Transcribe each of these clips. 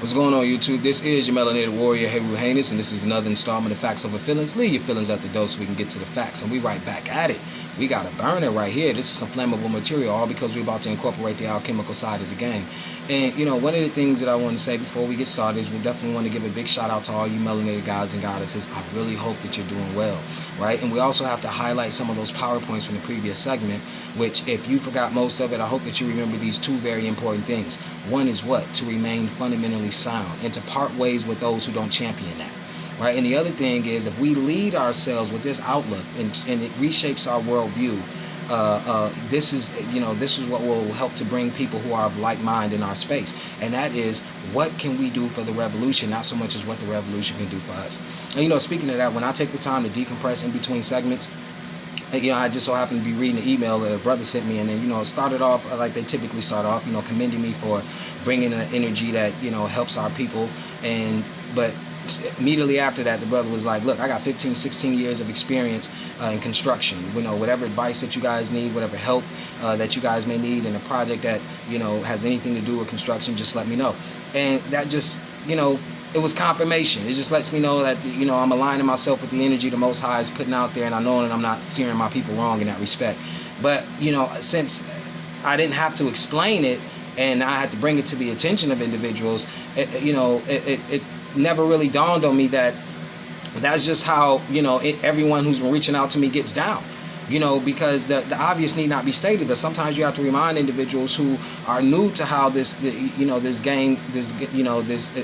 What's going on, YouTube? This is your melanated warrior, Heru Heinous, and this is another installment of Facts Over Feelings. Leave your feelings at the door so we can get to the facts, and we right back at it. We got a burner right here. This is some flammable material, all because we're about to incorporate the alchemical side of the game. And, you know, one of the things that I want to say before we get started is we definitely want to give a big shout out to all you melanated gods and goddesses. I really hope that you're doing well, right? And we also have to highlight some of those PowerPoints from the previous segment, which if you forgot most of it, I hope that you remember these two very important things. One is what? To remain fundamentally sound and to part ways with those who don't champion that. Right, and the other thing is, if we lead ourselves with this outlook and it reshapes our worldview, this is what will help to bring people who are of like mind in our space, and that is, what can we do for the revolution, not so much as what the revolution can do for us. And you know, speaking of that, when I take the time to decompress in between segments, you know, I just so happened to be reading the email that a brother sent me, and then, you know, it started off like they typically start off, you know, commending me for bringing an energy that, you know, helps our people, but immediately after that, the brother was like, look, I got 15, 16 years of experience in construction. You know, whatever advice that you guys need, whatever help that you guys may need in a project that, you know, has anything to do with construction, just let me know. And that just, you know, it was confirmation. It just lets me know that, you know, I'm aligning myself with the energy the Most High is putting out there, and I know that I'm not steering my people wrong in that respect. But, you know, since I didn't have to explain it and I had to bring it to the attention of individuals, it never really dawned on me that that's just how, you know, everyone who's been reaching out to me gets down. You know, because the obvious need not be stated, but sometimes you have to remind individuals who are new to how this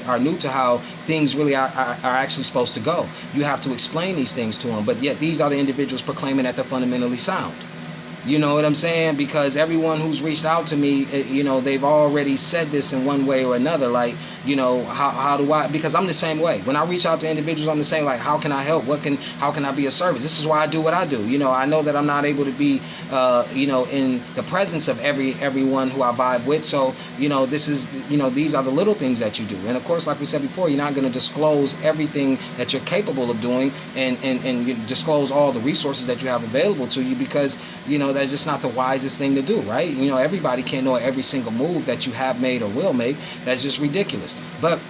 are new to how things really are actually supposed to go. You have to explain these things to them, but yet these are the individuals proclaiming that they're fundamentally sound. You know what I'm saying? Because everyone who's reached out to me, you know, they've already said this in one way or another. Like, you know, how do I? Because I'm the same way. When I reach out to individuals, I'm the same. Like, how can I help? How can I be of service? This is why I do what I do. You know, I know that I'm not able to be, you know, in the presence of everyone who I vibe with. So, you know, this is, you know, these are the little things that you do. And of course, like we said before, you're not going to disclose everything that you're capable of doing and you disclose all the resources that you have available to you, because, you know, that's just not the wisest thing to do, right? You know, everybody can't know every single move that you have made or will make. That's just ridiculous. But,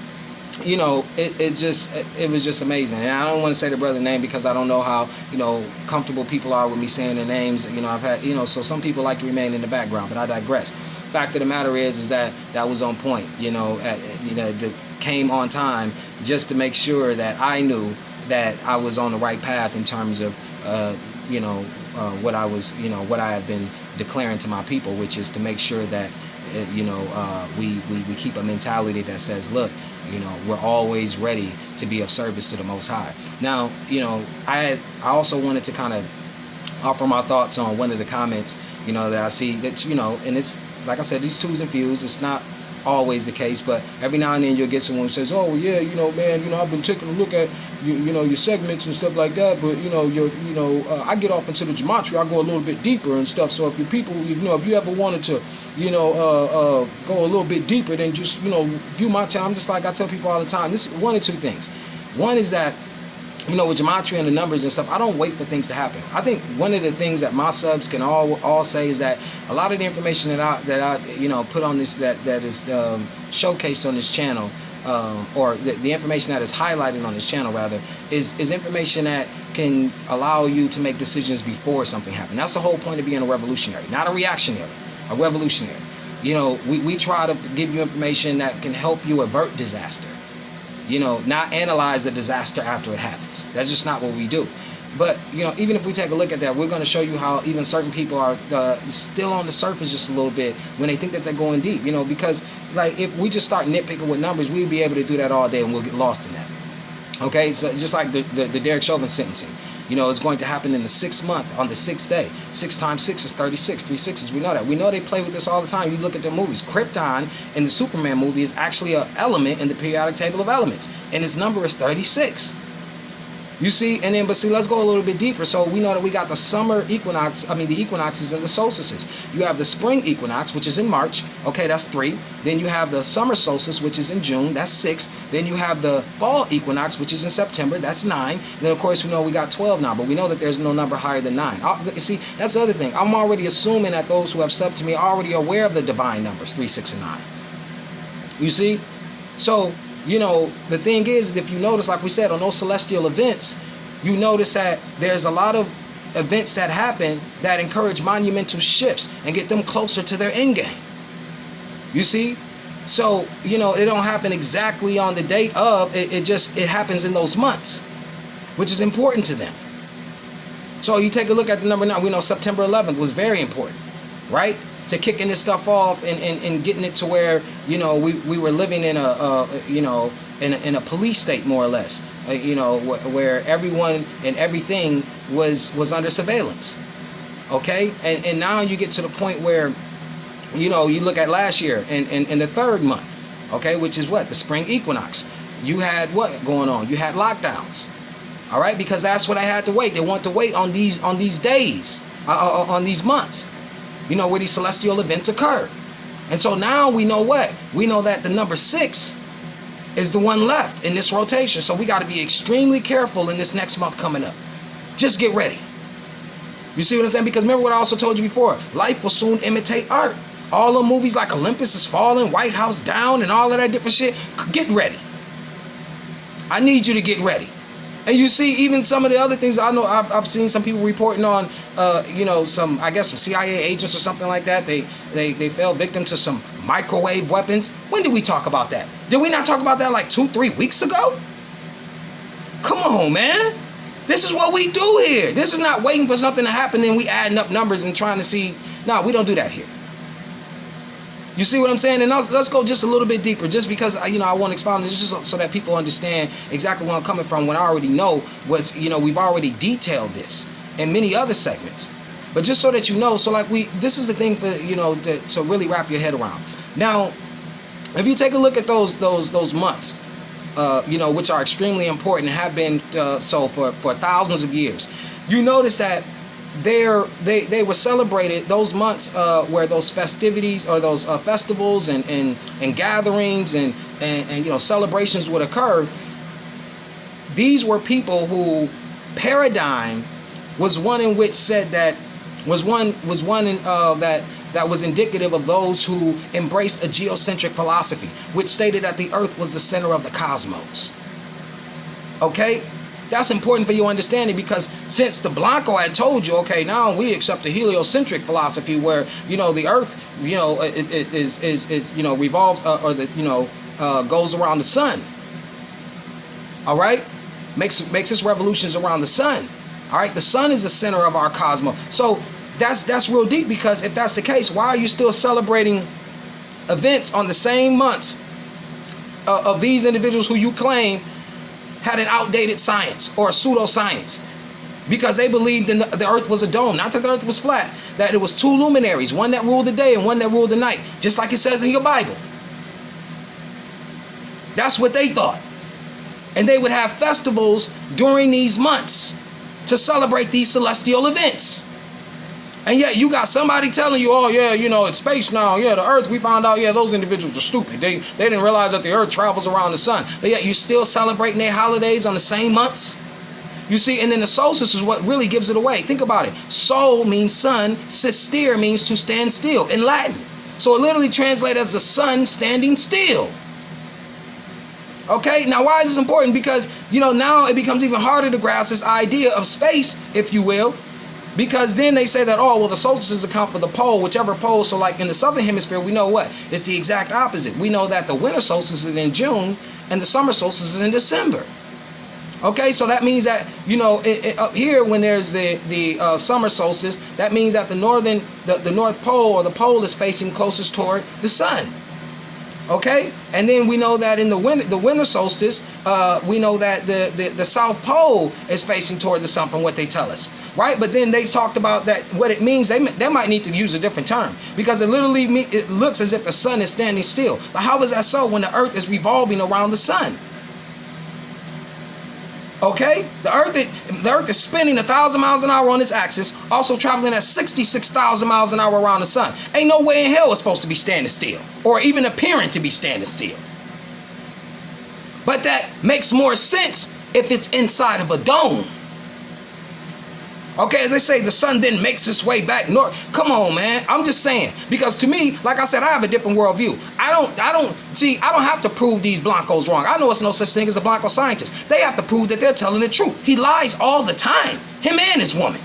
you know, it was just amazing. And I don't want to say the brother's name because I don't know how, you know, comfortable people are with me saying their names. You know, I've had, you know, so some people like to remain in the background, but I digress. Fact of the matter is that was on point. You know, that came on time just to make sure that I knew that I was on the right path in terms of, what I was, you know, what I have been declaring to my people, which is to make sure that, we keep a mentality that says, look, you know, we're always ready to be of service to the Most High. Now, you know, I also wanted to kind of offer my thoughts on one of the comments, you know, that I see that, you know, and it's, like I said, these twos and fews, it's not always the case, but every now and then you'll get someone who says, oh, well, yeah, you know, man, you know, I've been taking a look at you know, your segments and stuff like that, but, you know, I get off into the gematria, I go a little bit deeper and stuff. So if you people, you know, if you ever wanted to, you know, go a little bit deeper, then just, you know, view my channel. I'm just like I tell people all the time, this is one of two things. One is that, you know, with gematria and the numbers and stuff, I don't wait for things to happen. I think one of the things that my subs can all say is that a lot of the information that I you know, put on this that is showcased on this channel, or the information that is highlighted on this channel rather, is information that can allow you to make decisions before something happens. That's the whole point of being a revolutionary, not a reactionary, a revolutionary. You know, we try to give you information that can help you avert disaster. You know, not analyze the disaster after it happens. That's just not what we do. But, you know, even if we take a look at that, we're going to show you how even certain people are still on the surface just a little bit when they think that they're going deep. You know, because, like, if we just start nitpicking with numbers, we'll be able to do that all day and we'll get lost in that. Okay, so just like the Derek Chauvin sentencing. You know, it's going to happen in the 6th month, on the 6th day. 6 times 6 is 36, 3 6s. We know that. We know they play with this all the time. You look at the movies. Krypton in the Superman movie is actually an element in the periodic table of elements. And its number is 36. You see, and then, but see, let's go a little bit deeper. So we know that we got the summer equinox, the equinoxes and the solstices. You have the spring equinox, which is in March. Okay, that's 3. Then you have the summer solstice, which is in June. That's 6. Then you have the fall equinox, which is in September. That's 9. And then, of course, we know we got 12 now, but we know that there's no number higher than 9. You see, that's the other thing. I'm already assuming that those who have subbed to me are already aware of the divine numbers, 3, 6, and 9. You see? So, the thing is, if you notice, like we said, on those celestial events, you notice that there's a lot of events that happen that encourage monumental shifts and get them closer to their end game. You see? So, it don't happen exactly on the date of, it happens in those months, which is important to them. So you take a look at the number 9. We know September 11th was very important, right? To kicking this stuff off and getting it to where, we were living in in a police state, more or less, where everyone and everything was under surveillance. Okay? And now you get to the point where, you look at last year in the third month, okay, which is what? The spring equinox. You had what going on? You had lockdowns. All right, because that's what I had to wait. They want to wait on these days, on these months, where these celestial events occur. And so now we know what? We know that the number 6 is the one left in this rotation. So we got to be extremely careful in this next month coming up. Just get ready. You see what I'm saying? Because remember what I also told you before. Life will soon imitate art. All the movies like Olympus Is Falling, White House Down, and all of that different shit. Get ready. I need you to get ready. And you see, even some of the other things, I know I've seen some people reporting on, some CIA agents or something like that. They fell victim to some microwave weapons. When did we talk about that? Did we not talk about that like 2-3 weeks ago? Come on, man. This is what we do here. This is not waiting for something to happen and we adding up numbers and trying to see. No, we don't do that here. You see what I'm saying? And let's go just a little bit deeper, just because I want to expound this, just so that people understand exactly where I'm coming from. When I already know was, we've already detailed this in many other segments, but just so that you know, so like this is the thing for to really wrap your head around. Now, if you take a look at those months, which are extremely important and have been so for thousands of years, you notice that they were celebrated, those months where those festivities or those festivals and gatherings and celebrations would occur. These were people who paradigm was one in which said that that was indicative of those who embraced a geocentric philosophy, which stated that the earth was the center of the cosmos. Okay? That's important for your understanding, because since the Blanco had told you, okay, now we accept the heliocentric philosophy where, the earth, it is revolves goes around the sun. All right? Makes its revolutions around the sun. All right? The sun is the center of our cosmos. So that's real deep, because if that's the case, why are you still celebrating events on the same months of these individuals who you claim had an outdated science or a pseudoscience? Because they believed the earth was a dome, not that the earth was flat, that it was two luminaries, one that ruled the day and one that ruled the night, just like it says in your Bible. That's what they thought. And they would have festivals during these months to celebrate these celestial events. And yet you got somebody telling you, oh yeah, it's space now. Yeah, the earth, we found out, yeah, those individuals are stupid. They didn't realize that the earth travels around the sun. But yet you still celebrating their holidays on the same months. You see, and then the solstice is what really gives it away. Think about it. Sol means sun, sistere means to stand still in Latin. So it literally translates as the sun standing still. Okay, now why is this important? Because, now it becomes even harder to grasp this idea of space, if you will. Because then they say that, the solstices account for the pole, whichever pole. So like in the southern hemisphere, we know what? It's the exact opposite. We know that the winter solstice is in June and the summer solstice is in December. Okay, so that means that, up here when there's the summer solstice, that means that the North Pole or the pole is facing closest toward the sun. Okay, and then we know that in the winter solstice, we know that the South Pole is facing toward the sun from what they tell us. Right, but then they talked about that what it means. They might need to use a different term, because it looks as if the sun is standing still. But how is that so when the earth is revolving around the sun? Okay, the earth is spinning 1,000 miles an hour on its axis, also traveling at 66,000 miles an hour around the sun. Ain't no way in hell it's supposed to be standing still, or even appearing to be standing still. But that makes more sense if it's inside of a dome. Okay, as they say, the sun then makes its way back north. Come on, man. I'm just saying, because to me, like I said, I have a different worldview. I don't have to prove these Blancos wrong. I know it's no such thing as a Blanco scientist. They have to prove that they're telling the truth. He lies all the time. Him and his woman.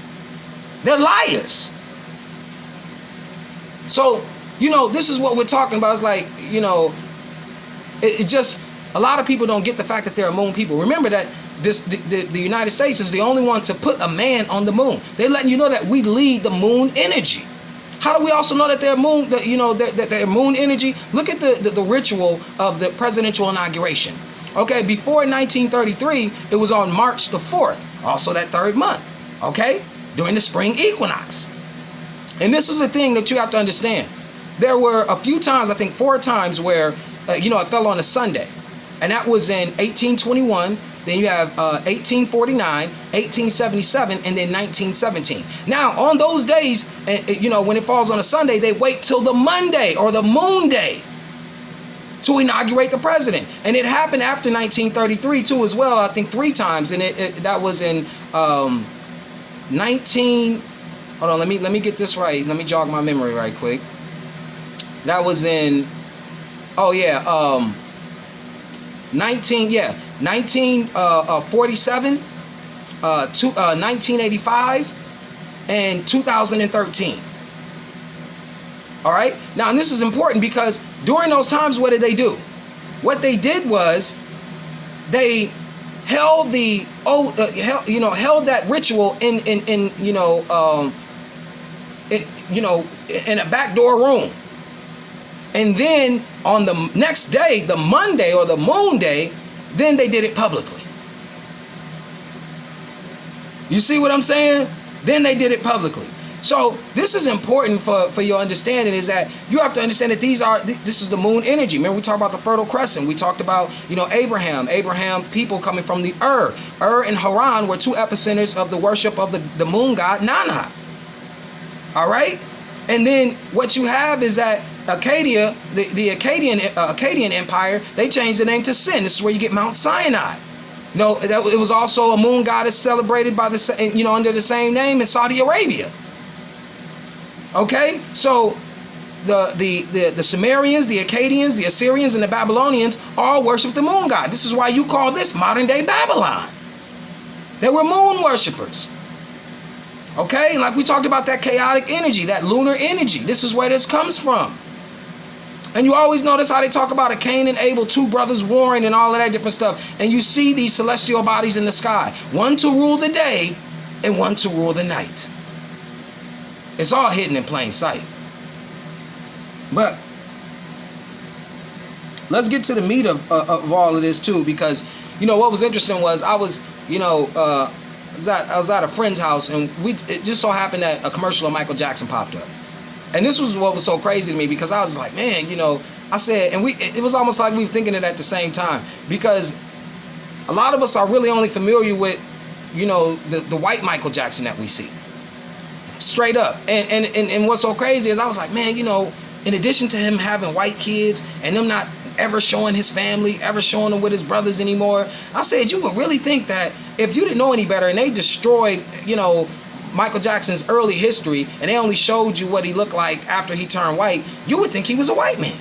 They're liars. So, this is what we're talking about. It's like, it just, a lot of people don't get the fact that they're moon people. Remember that the United States is the only one to put a man on the moon. They're letting you know that we lead the moon energy. How do we also know that they're moon, that they're moon energy? Look at the ritual of the presidential inauguration. Okay, before 1933, it was on March the 4th, also that third month, okay, during the spring equinox. And this is the thing that you have to understand. There were a few times, I think 4 times, where, it fell on a Sunday. And that was in 1821. Then you have 1849, 1877, and then 1917. Now, on those days, when it falls on a Sunday, they wait till the Monday or the moon day to inaugurate the president. And it happened after 1933 too, as well. I think 3 times, and that was in 19. Hold on, let me get this right. Let me jog my memory right quick. That was in 1947, 1985, and 2013. All right. Now, and this is important because during those times, what did they do? What they did was they held held that ritual in a backdoor room. And then on the next day, the Monday or the moon day, then they did it publicly. You see what I'm saying? Then they did it publicly. So this is important for your understanding, is that you have to understand that this is the moon energy. Remember, we talked about the Fertile Crescent. We talked about, Abraham, people coming from the Ur and Haran were 2 epicenters of the worship of the moon god Nana. All right? And then what you have is that Acadia, the Akkadian Empire, they changed the name to Sin. This is where you get Mount Sinai. It was also a moon goddess celebrated by under the same name in Saudi Arabia. Okay, so the Sumerians, the Akkadians, the Assyrians, and the Babylonians all worship the moon god. This is why you call this modern day Babylon. They were moon worshippers. Okay, like we talked about that chaotic energy, that lunar energy. This is where this comes from. And you always notice how they talk about a Cain and Abel, 2 brothers warring and all of that different stuff. And you see these celestial bodies in the sky. One to rule the day and one to rule the night. It's all hidden in plain sight. But let's get to the meat of all of this too, because what was interesting was I was at a friend's house, and it just so happened that a commercial of Michael Jackson popped up. And this was what was so crazy to me, because I was like, man, I said, and it was almost like we were thinking it at the same time, because a lot of us are really only familiar with, the white Michael Jackson that we see. Straight up. And what's so crazy is I was like, man, in addition to him having white kids and them not ever showing his family, ever showing him with his brothers anymore, I said, you would really think that if you didn't know any better and they destroyed, Michael Jackson's early history, and they only showed you what he looked like after he turned white, you would think he was a white man.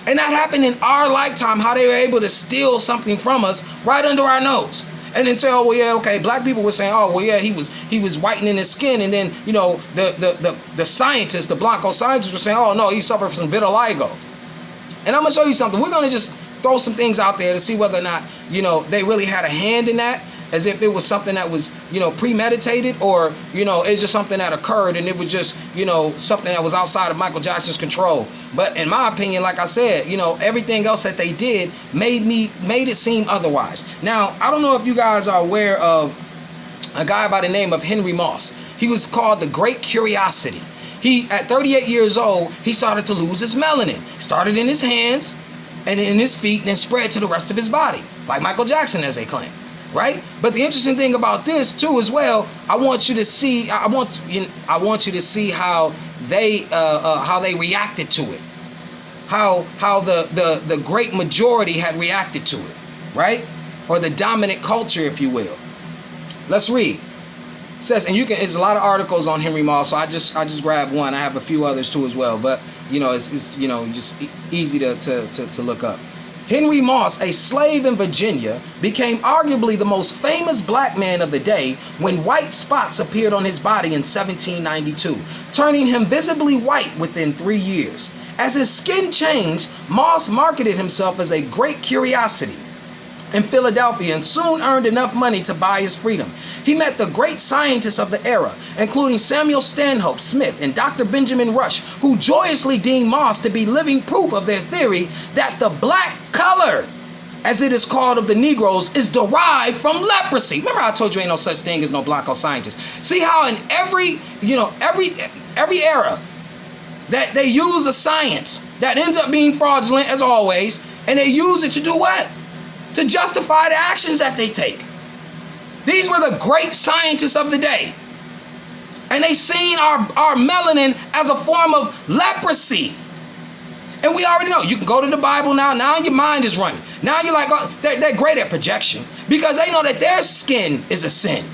And that happened in our lifetime, how they were able to steal something from us right under our nose. And then say, oh, well, yeah, okay, black people were saying, oh, well, yeah, he was whitening his skin. And then, the scientists, the Blanco scientists were saying, oh, no, he suffered from vitiligo. And I'm going to show you something. We're going to just throw some things out there to see whether or not, they really had a hand in that, as if it was something that was, premeditated, or, it's just something that occurred and it was just, something that was outside of Michael Jackson's control. But in my opinion, like I said, everything else that they did made it seem otherwise. Now, I don't know if you guys are aware of a guy by the name of Henry Moss. He was called the Great Curiosity. He, at 38 years old, he started to lose his melanin. Started in his hands and in his feet, and then spread to the rest of his body, like Michael Jackson, as they claim. Right? But the interesting thing about this too, as well, I want you to see how they reacted to it, how the great majority had reacted to it, right? Or the dominant culture, if you will. Let's read. says, and you can. There's a lot of articles on Henry Moss, so I just grabbed one. I have a few others too as well, but it's just easy to look up. Henry Moss, a slave in Virginia, became arguably the most famous black man of the day when white spots appeared on his body in 1792, turning him visibly white within 3 years. As his skin changed, Moss marketed himself as a great curiosity in Philadelphia and soon earned enough money to buy his freedom. He met the great scientists of the era, including Samuel Stanhope Smith and Dr. Benjamin Rush, who joyously deemed Moss to be living proof of their theory that the black color, as it is called, of the Negroes is derived from leprosy. Remember I told you ain't no such thing as no black hole scientist. See how in every era that they use a science that ends up being fraudulent as always, and they use it to do what? To justify the actions that they take. These were the great scientists of the day. And they seen our melanin as a form of leprosy. And we already know. You can go to the Bible now. Now your mind is running. Now you're like, oh, they're great at projection. Because they know that their skin is a sin.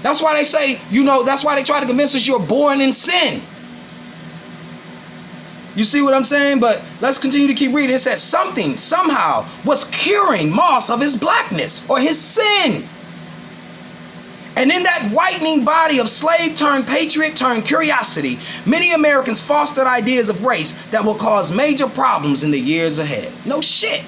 That's why they say, that's why they try to convince us you're born in sin. You see what I'm saying? But let's continue to keep reading. It says something somehow was curing Moss of his blackness or his sin. And in that whitening body of slave turned patriot turned curiosity, many Americans fostered ideas of race that will cause major problems in the years ahead. No shit.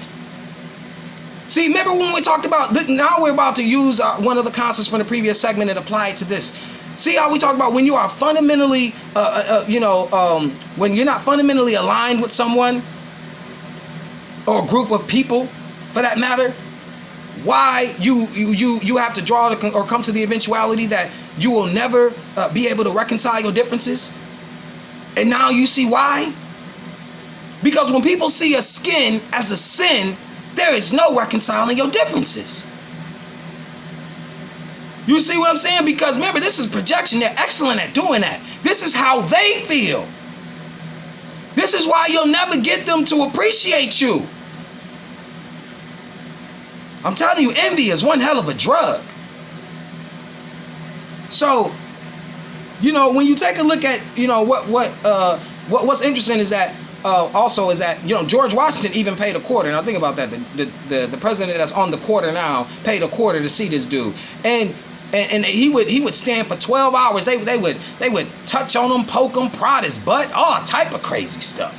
See, remember when we talked about, now we're about to use one of the concepts from the previous segment and apply it to this. See how we talk about when you are fundamentally, when you're not fundamentally aligned with someone or a group of people, for that matter, why you have to draw or come to the eventuality that you will never be able to reconcile your differences. And now you see why? Because when people see a skin as a sin, there is no reconciling your differences. You see what I'm saying? Because remember, this is projection. They're excellent at doing that. This is how they feel. This is why you'll never get them to appreciate you. I'm telling you, envy is one hell of a drug. So, when you take a look at, what's interesting is that George Washington even paid a quarter. Now think about that. The president that's on the quarter now paid a quarter to see this dude. And he would stand for 12 hours. They would touch on him, poke him, prod his butt, all type of crazy stuff.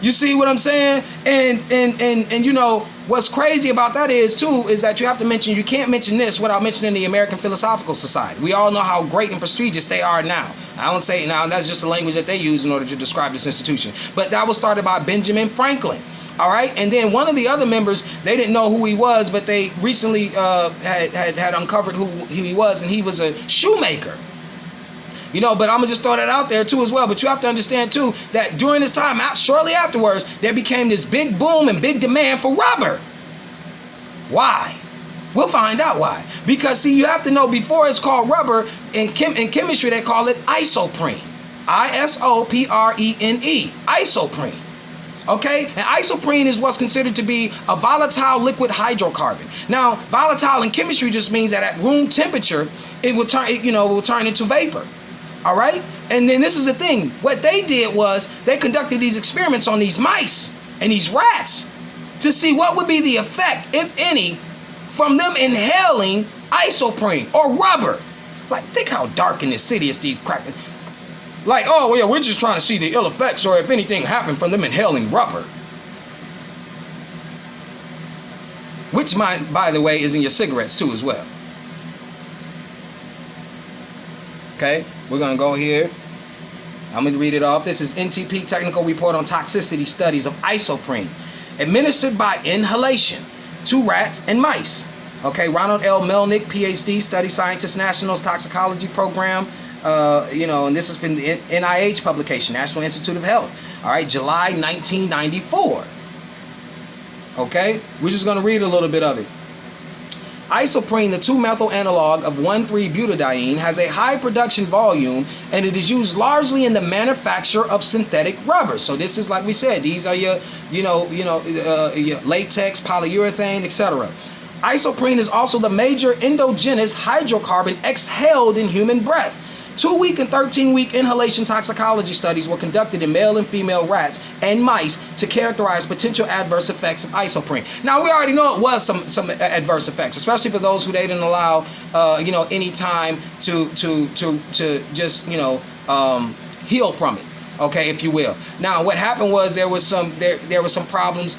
You see what I'm saying? And what's crazy about that is that you can't mention this without mentioning the American Philosophical Society. We all know how great and prestigious they are now. I don't say now, that's just the language that they use in order to describe this institution. But that was started by Benjamin Franklin. All right, and then one of the other members, they didn't know who he was, but they recently had uncovered who he was, and he was a shoemaker. But I'm gonna just throw that out there too as well. But you have to understand too that during this time, shortly afterwards, there became this big boom and big demand for rubber. Why? We'll find out why. Because see, you have to know before it's called rubber in chemistry they call it isoprene, isoprene, isoprene. Okay, and isoprene is what's considered to be a volatile liquid hydrocarbon. Now, volatile in chemistry just means that at room temperature, it will turn into vapor. All right, and then this is the thing. What they did was they conducted these experiments on these mice and these rats to see what would be the effect, if any, from them inhaling isoprene or rubber. Like, think how dark and insidious these crackers. Like, oh, yeah, we're just trying to see the ill effects or if anything happened from them inhaling rubber. Which, by the way, is in your cigarettes too as well. Okay, we're going to go here. I'm going to read it off. This is NTP Technical Report on Toxicity Studies of Isoprene, administered by inhalation to rats and mice. Okay, Ronald L. Melnick, PhD, Study Scientist, Nationals Toxicology Program. And this is from the NIH publication, National Institute of Health. All right, July 1994. Okay, we're just going to read a little bit of it. Isoprene, the 2-methyl analog of 1,3-butadiene, has a high production volume, and it is used largely in the manufacture of synthetic rubber. So this is, like we said, these are your latex, polyurethane, etc. Isoprene is also the major endogenous hydrocarbon exhaled in human breath. 2-week and 13-week inhalation toxicology studies were conducted in male and female rats and mice to characterize potential adverse effects of isoprene. Now, we already know it was some adverse effects, especially for those who they didn't allow, any time to just, heal from it. Okay, if you will. Now, what happened was there was some problems,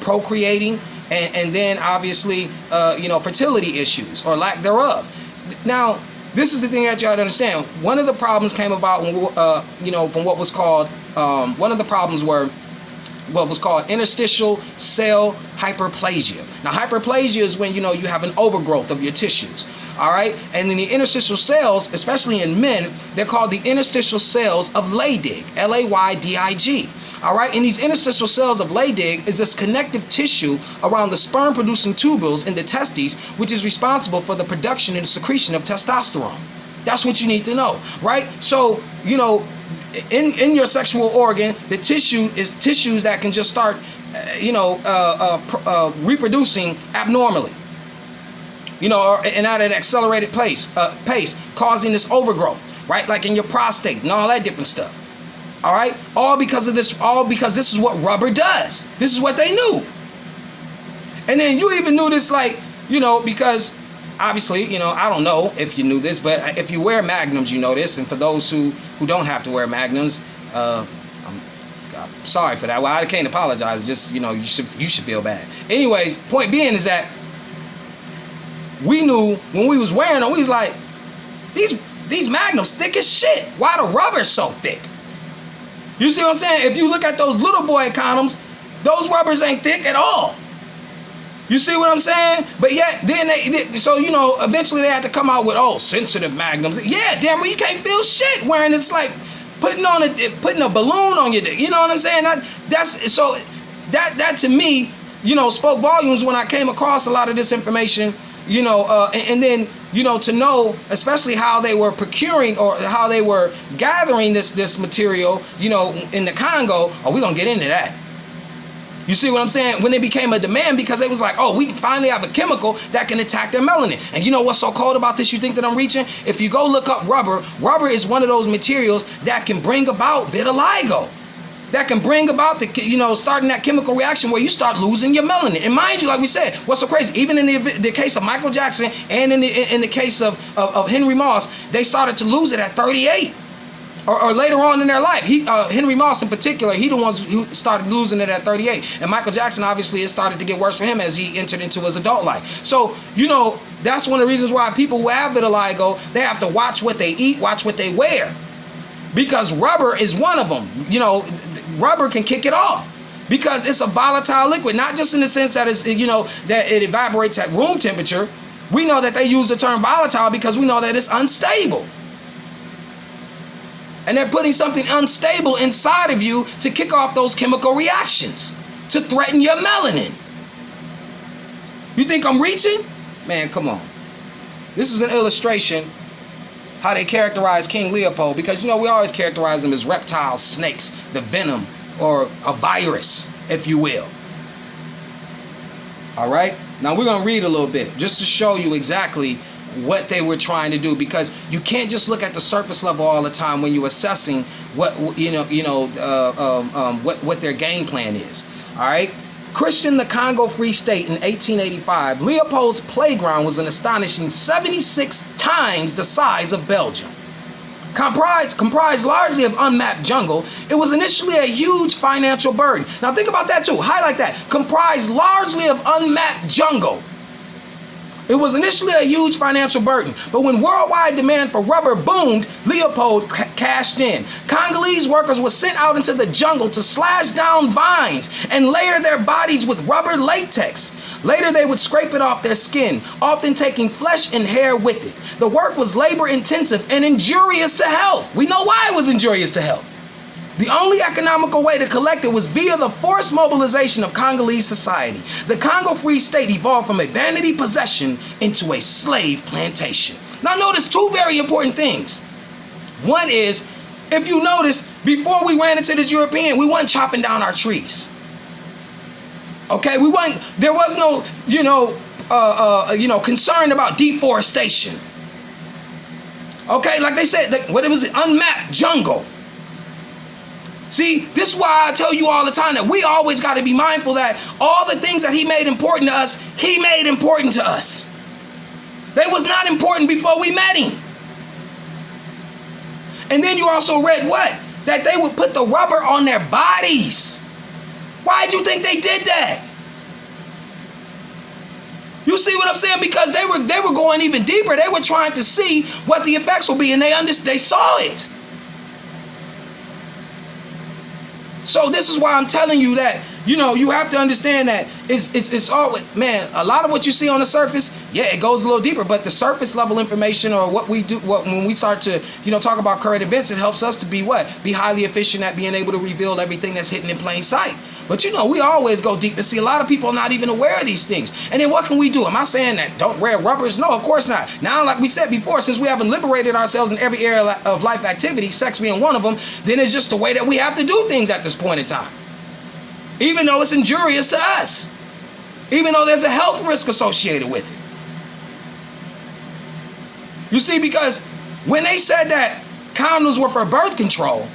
procreating, and then obviously, fertility issues or lack thereof. Now, this is the thing that you have to understand. One of the problems came about when, from what was called, one of the problems were what was called interstitial cell hyperplasia. Now, hyperplasia is when, you have an overgrowth of your tissues. All right. And then the interstitial cells, especially in men, they're called the interstitial cells of Leydig, Laydig. All right. And these interstitial cells of Leydig is this connective tissue around the sperm producing tubules in the testes, which is responsible for the production and secretion of testosterone. That's what you need to know. Right. So, in your sexual organ, the tissue is tissues that can just start, reproducing abnormally. And at an accelerated pace, causing this overgrowth, right? Like in your prostate and all that different stuff. All right? All because this is what rubber does. This is what they knew. And then you even knew this, because obviously, I don't know if you knew this, but if you wear magnums, you know this. And for those who don't have to wear magnums, I'm sorry for that. Well, I can't apologize. Just, you should feel bad. Anyways, point being is that we knew when we was wearing them, we was like, these magnums thick as shit. Why the rubber so thick? You see what I'm saying? If you look at those little boy condoms, those rubbers ain't thick at all. You see what I'm saying? But yet, then eventually they had to come out with, sensitive magnums. Yeah, damn, well, you can't feel shit wearing this, like putting a balloon on your dick. You know what I'm saying? That to me, spoke volumes when I came across a lot of this information. And then, to know, especially how they were procuring or how they were gathering this material, in the Congo. We're going to get into that. You see what I'm saying? When it became a demand, because it was like, we can finally have a chemical that can attack their melanin. And you know what's so cold about this? You think that I'm reaching? If you go look up rubber is one of those materials that can bring about vitiligo. That can bring about starting that chemical reaction where you start losing your melanin. And mind you, like we said, what's so crazy? Even in the case of Michael Jackson and in the case of Henry Moss, they started to lose it at 38 or later on in their life. Henry Moss in particular, he the ones who started losing it at 38. And Michael Jackson, obviously, it started to get worse for him as he entered into his adult life. So, that's one of the reasons why people who have vitiligo, they have to watch what they eat, watch what they wear. Because rubber is one of them. Rubber can kick it off because it's a volatile liquid, not just in the sense that it's, that it evaporates at room temperature. We know that they use the term volatile because we know that it's unstable. And they're putting something unstable inside of you to kick off those chemical reactions to threaten your melanin. You think I'm reaching? Man, come on. This is an illustration how they characterize King Leopold, because we always characterize them as reptiles, snakes, the venom, or a virus, if you will. All right, now we're gonna read a little bit just to show you exactly what they were trying to do, because you can't just look at the surface level all the time when you're assessing what what their game plan is. All right. Christian the Congo Free State in 1885, Leopold's playground was an astonishing 76 times the size of Belgium. Comprised largely of unmapped jungle, it was initially a huge financial burden. Now think about that too. Highlight that. Comprised largely of unmapped jungle. It was initially a huge financial burden, but when worldwide demand for rubber boomed, Leopold cashed in. Congolese workers were sent out into the jungle to slash down vines and layer their bodies with rubber latex. Later, they would scrape it off their skin, often taking flesh and hair with it. The work was labor-intensive and injurious to health. We know why it was injurious to health. The only economical way to collect it was via the forced mobilization of Congolese society. The Congo Free State evolved from a vanity possession into a slave plantation. Now notice two very important things. One is, if you notice, before we ran into this European, we weren't chopping down our trees. Okay, there was no, concern about deforestation. Okay, like they said, what it was, unmapped jungle. See, this is why I tell you all the time that we always got to be mindful that all the things that he made important to us, he made important to us. They was not important before we met him. And then you also read what? That they would put the rubber on their bodies. Why did you think they did that? You see what I'm saying? Because they were going even deeper. They were trying to see what the effects will be, and they saw it. So this is why I'm telling you that, you have to understand that it's always, man, a lot of what you see on the surface, yeah, it goes a little deeper, but the surface level information, or what we do, when we start to, talk about current events, it helps us to be highly efficient at being able to reveal everything that's hidden in plain sight. But we always go deep and see a lot of people are not even aware of these things. And then what can we do? Am I saying that don't wear rubbers? No, of course not. Now, like we said before, since we haven't liberated ourselves in every area of life activity, sex being one of them, then it's just the way that we have to do things at this point in time. Even though it's injurious to us. Even though there's a health risk associated with it. You see, because when they said that condoms were for birth control,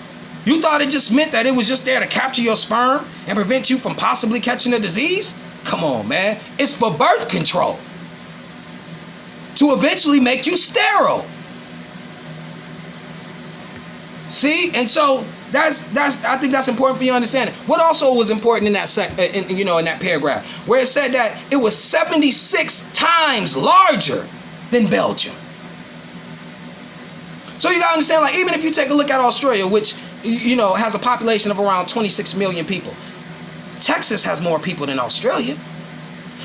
you thought it just meant that it was just there to capture your sperm and prevent you from possibly catching a disease? Come on, man. It's for birth control. To eventually make you sterile. See? And so I think that's important for you to understand. What also was important in that in that paragraph, where it said that it was 76 times larger than Belgium. So you gotta understand, like, even if you take a look at Australia, which has a population of around 26 million people, Texas has more people than Australia.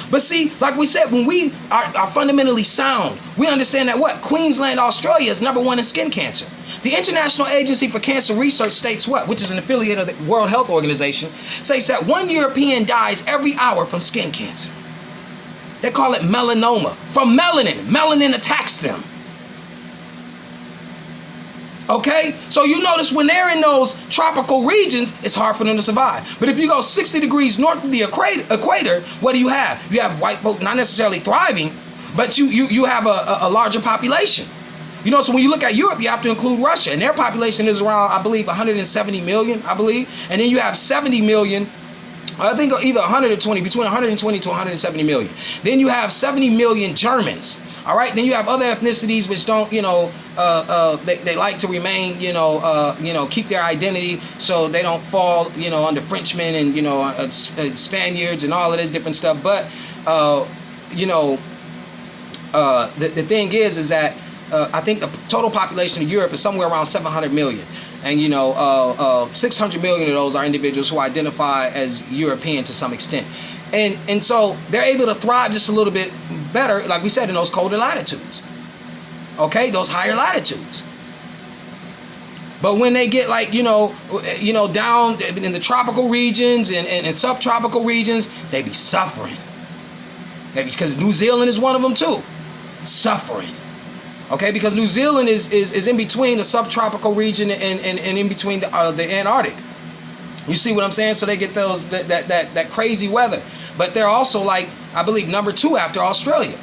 But see, like we said, when we are fundamentally sound, we understand that Queensland, Australia is #1 in skin cancer. The International Agency for Cancer Research states which is an affiliate of the World Health Organization, states that 1 European dies every hour from skin cancer. They call it melanoma, from melanin. Melanin attacks them. Okay? So you notice when they're in those tropical regions, it's hard for them to survive. But if you go 60 degrees north of the equator, what do you have? You have white folks not necessarily thriving, but you have a larger population. So when you look at Europe, you have to include Russia, and their population is around, I believe, 170 million, I believe. And then you have 70 million, I think either 120, between 120 to 170 million. Then you have 70 million Germans. All right. Then you have other ethnicities which don't, they like to remain, keep their identity so they don't fall, under Frenchmen and, Spaniards and all of this different stuff. But, the thing is that I think the total population of Europe is somewhere around 700 million. And, 600 million of those are individuals who identify as European to some extent. And so they're able to thrive just a little bit better, like we said, in those colder latitudes. Okay, those higher latitudes. But when they get down in the tropical regions and subtropical regions, they be suffering. Because New Zealand is one of them too. Suffering. Okay, because New Zealand is in between the subtropical region and in between the Antarctic. You see what I'm saying? So they get that crazy weather. But they're also, I believe, #2 after Australia.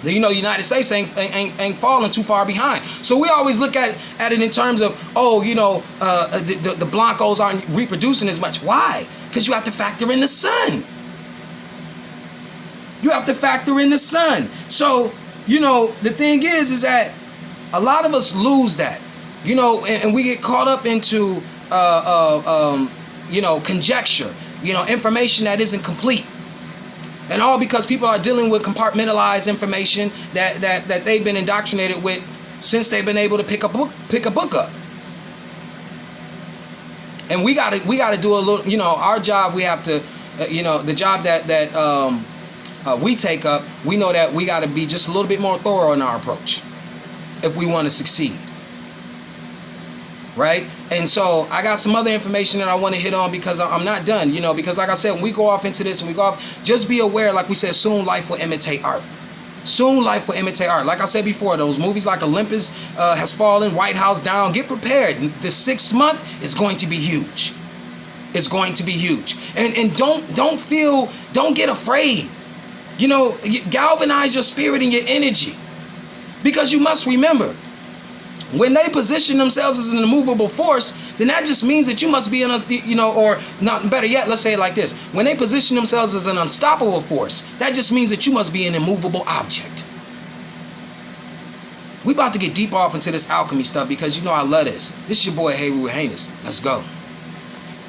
The United States ain't falling too far behind. So we always look at it in terms of, the Blancos aren't reproducing as much. Why? Because you have to factor in the sun. You have to factor in the sun. So, the thing is that a lot of us lose that, and we get caught up into, conjecture, information that isn't complete. And all because people are dealing with compartmentalized information that they've been indoctrinated with since they've been able to pick a book up. And we gotta do a little, our job. We have to, the job that we take up. We know that we got to be just a little bit more thorough in our approach if we want to succeed. Right? And so I got some other information that I want to hit on because I'm not done, because like I said, when we go off into this and we go off, just be aware, like we said, soon life will imitate art. Soon life will imitate art. Like I said before, those movies like Olympus Has Fallen, White House Down, get prepared. The 6th month is going to be huge. is going to be huge. And don't get afraid. You know, galvanize your spirit and your energy. Because you must remember, when they position themselves as an immovable force, then that just means that you must be in a, you know, or not, better yet, let's say it like this. When they position themselves as an unstoppable force, that just means that you must be an immovable object. We about to get deep off into this alchemy stuff because you know I love this. This is your boy Haywood Heinous. Let's go.